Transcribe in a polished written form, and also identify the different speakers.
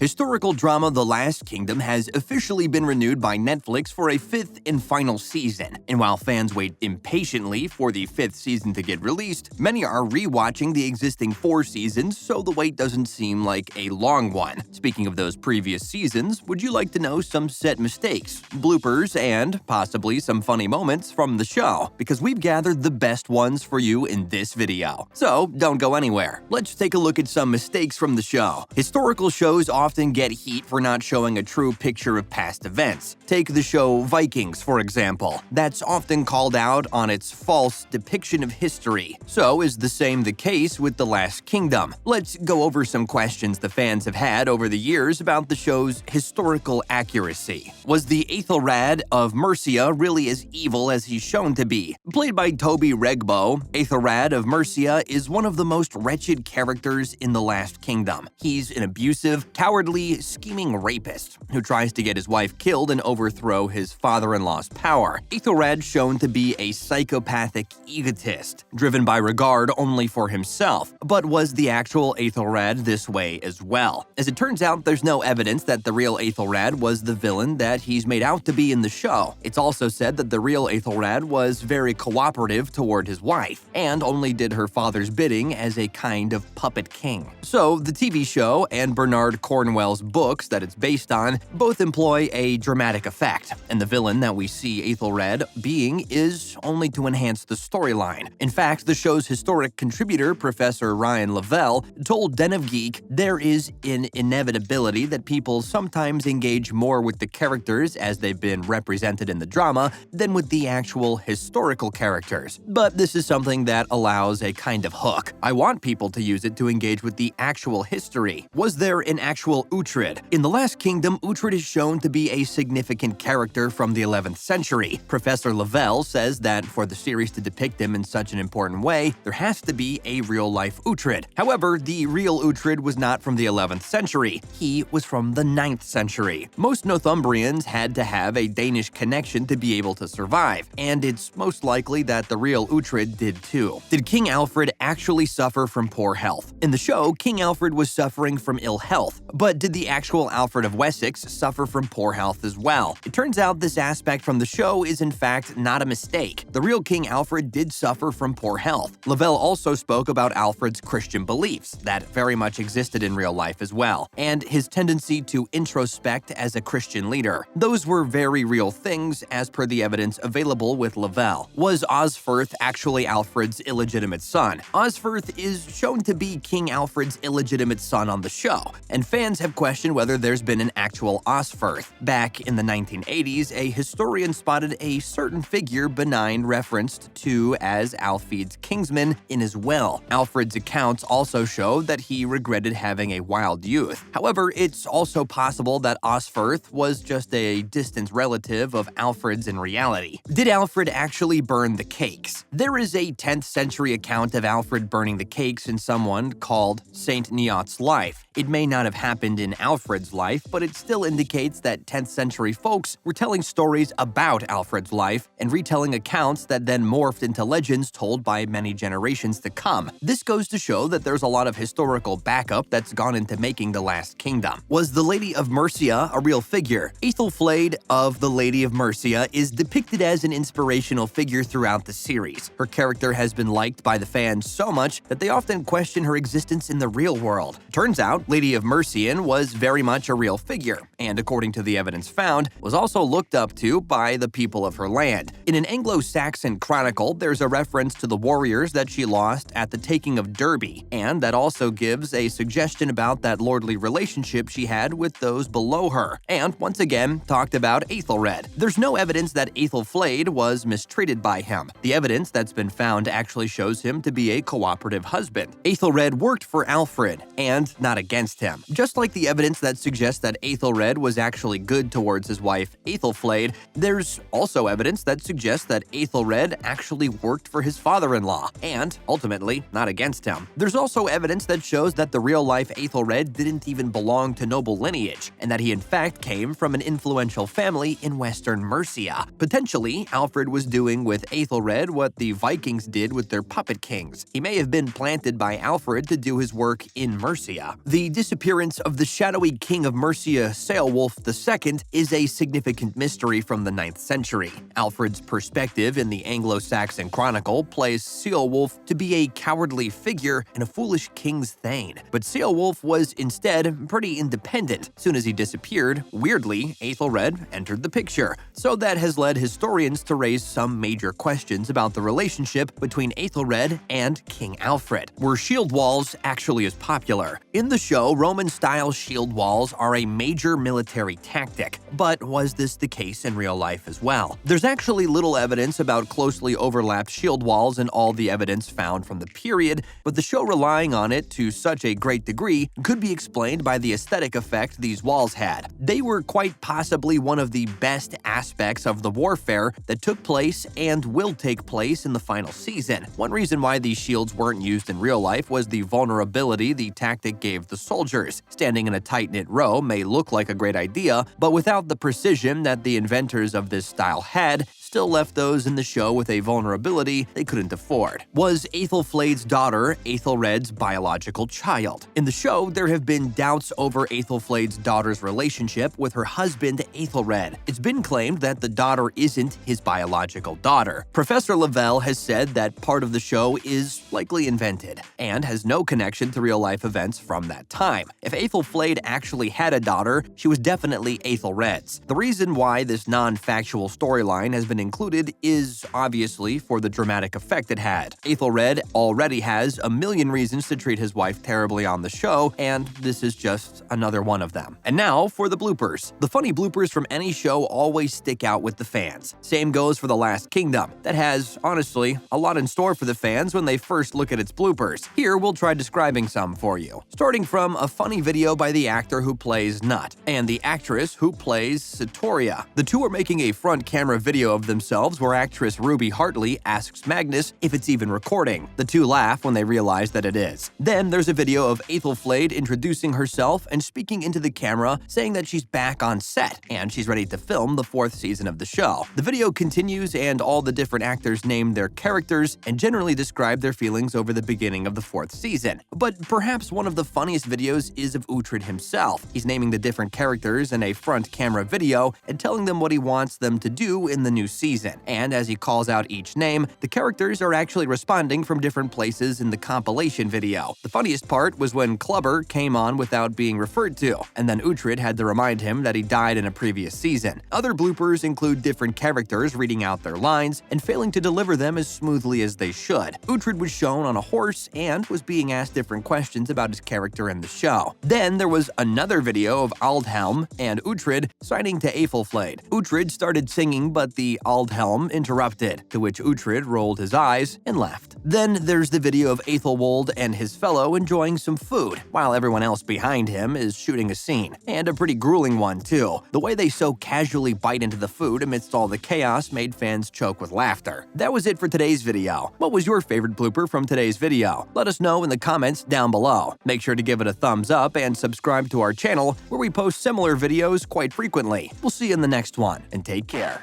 Speaker 1: Historical drama The Last Kingdom has officially been renewed by Netflix for a fifth and final season, and while fans wait impatiently for the fifth season to get released, many are rewatching the existing 4 seasons so the wait doesn't seem like a long one. Speaking of those previous seasons, would you like to know some set mistakes, bloopers, and possibly some funny moments from the show? Because we've gathered the best ones for you in this video. So don't go anywhere. Let's take a look at some mistakes from the show. Historical shows often get heat for not showing a true picture of past events. Take the show Vikings, for example. That's often called out on its false depiction of history. So is the same the case with The Last Kingdom. Let's go over some questions the fans have had over the years about the show's historical accuracy. Was the Uhtred of Mercia really as evil as he's shown to be? Played by Toby Regbo, Uhtred of Mercia is one of the most wretched characters in The Last Kingdom. He's an abusive, cowardly, scheming rapist who tries to get his wife killed and overthrow his father-in-law's power. Uhtred shown to be a psychopathic egotist, driven by regard only for himself. But was the actual Uhtred this way as well? As it turns out, there's no evidence that the real Uhtred was the villain that he's made out to be in the show. It's also said that the real Uhtred was very cooperative toward his wife, and only did her father's bidding as a kind of puppet king. So, the TV show and Bernard Cornwell's books that it's based on both employ a dramatic effect, and the villain that we see Uhtred being is only to enhance the storyline. In fact, the show's historic contributor, Professor Ryan Lavelle, told Den of Geek there is an inevitability that people sometimes engage more with the characters as they've been represented in the drama than with the actual historical characters. But this is something that allows a kind of hook. I want people to use it to engage with the actual history. Was there an actual Uhtred? In The Last Kingdom, Uhtred is shown to be a significant character from the 11th century. Professor Lavelle says that for the series to depict him in such an important way, there has to be a real-life Uhtred. However, the real Uhtred was not from the 11th century. He was from the 9th century. Most Northumbrians had to have a Danish connection to be able to survive, and it's most likely that the real Uhtred did too. Did King Alfred actually suffer from poor health? In the show, King Alfred was suffering from ill health, but did the actual Alfred of Wessex suffer from poor health as well? It turns out this aspect from the show is in fact not a mistake. The real King Alfred did suffer from poor health. Lavelle also spoke about Alfred's Christian beliefs that very much existed in real life as well, and his tendency to introspect as a Christian leader. Those were very real things as per the evidence available with Lavelle. Was Osferth actually Alfred's illegitimate son? Osferth is shown to be King Alfred's illegitimate son on the show, and fans have questioned whether there's been an actual Osferth. Back in the 1980s, a historian spotted a certain figure benign referenced to as Alfred's kinsman in his will. Alfred's accounts also show that he regretted having a wild youth. However, it's also possible that Osferth was just a distant relative of Alfred's in reality. Did Alfred actually burn the cakes? There is a 10th century account of Alfred burning the cakes in someone called Saint Neot's life. It may not have happened in Alfred's life, but it still indicates that 10th century folks were telling stories about Alfred's life and retelling accounts that then morphed into legends told by many generations to come. This goes to show that there's a lot of historical backup that's gone into making The Last Kingdom. Was the Lady of Mercia a real figure? Aethelflaed of the Lady of Mercia is depicted as an inspirational figure throughout the series. Her character has been liked by the fans so much that they often question her existence in the real world. Turns out, Lady of Mercian was very much a real figure, and according to the evidence found, was also looked up to by the people of her land. In an Anglo-Saxon chronicle, there's a reference to the warriors that she lost at the taking of Derby, and that also gives a suggestion about that lordly relationship she had with those below her, and once again talked about Aethelred. There's no evidence that Aethelflaed was mistreated by him. The evidence that's been found actually shows him to be a cooperative husband. Aethelred worked for Alfred, and not against him. Just like the evidence that suggests that Aethelred was actually good towards his wife Aethelflaed, there's also evidence that suggests that Aethelred actually worked for his father-in-law, and ultimately not against him. There's also evidence that shows that the real-life Aethelred didn't even belong to noble lineage, and that he in fact came from an influential family in western Mercia. Potentially, Alfred was doing with Aethelred what the Vikings did with their puppet kings. He may have been planted by Alfred to do his work in Mercia. The disappearance of of the shadowy king of Mercia, Ceolwulf II, is a significant mystery from the 9th century. Alfred's perspective in the Anglo-Saxon Chronicle plays Ceolwulf to be a cowardly figure and a foolish king's thane. But Ceolwulf was instead pretty independent. Soon as he disappeared, weirdly, Aethelred entered the picture. So that has led historians to raise some major questions about the relationship between Aethelred and King Alfred. Were shield walls actually as popular? In the show, Roman-style shield walls are a major military tactic, but was this the case in real life as well? There's actually little evidence about closely overlapped shield walls in all the evidence found from the period, but the show relying on it to such a great degree could be explained by the aesthetic effect these walls had. They were quite possibly one of the best aspects of the warfare that took place and will take place in the final season. One reason why these shields weren't used in real life was the vulnerability the tactic gave the soldiers. Standing in a tight-knit row may look like a great idea, but without the precision that the inventors of this style had, still left those in the show with a vulnerability they couldn't afford. Was Aethelflaed's daughter Aethelred's biological child? In the show, there have been doubts over Aethelflaed's daughter's relationship with her husband Aethelred. It's been claimed that the daughter isn't his biological daughter. Professor Lavelle has said that part of the show is likely invented and has no connection to real-life events from that time. If Aethelflaed actually had a daughter, she was definitely Aethelred's. The reason why this non-factual storyline has been included is obviously for the dramatic effect it had. Aethelred already has a million reasons to treat his wife terribly on the show, and this is just another one of them. And now for the bloopers. The funny bloopers from any show always stick out with the fans. Same goes for The Last Kingdom. That has, honestly, a lot in store for the fans when they first look at its bloopers. Here, we'll try describing some for you. Starting from a funny video by the actor who plays Nut and the actress who plays Sitoria. The two are making a front camera video of themselves where actress Ruby Hartley asks Magnus if it's even recording. The two laugh when they realize that it is. Then there's a video of Aethelflaed introducing herself and speaking into the camera, saying that she's back on set and she's ready to film the 4th season of the show. The video continues and all the different actors name their characters and generally describe their feelings over the beginning of the 4th season. But perhaps one of the funniest videos is of Uhtred himself. He's naming the different characters in a front camera video and telling them what he wants them to do in the new season. And as he calls out each name, the characters are actually responding from different places in the compilation video. The funniest part was when Clubber came on without being referred to, and then Uhtred had to remind him that he died in a previous season. Other bloopers include different characters reading out their lines and failing to deliver them as smoothly as they should. Uhtred was shown on a horse and was being asked different questions about his character in the show. Then there was another video of Aldhelm and Uhtred signing to Aethelflaed. Uhtred started singing, but the Aldhelm interrupted, to which Uhtred rolled his eyes and left. Then there's the video of Aethelwold and his fellow enjoying some food, while everyone else behind him is shooting a scene, and a pretty grueling one too. The way they so casually bite into the food amidst all the chaos made fans choke with laughter. That was it for today's video. What was your favorite blooper from today's video? Let us know in the comments down below. Make sure to give it a thumbs up and subscribe to our channel where we post similar videos quite frequently. We'll see you in the next one, and take care.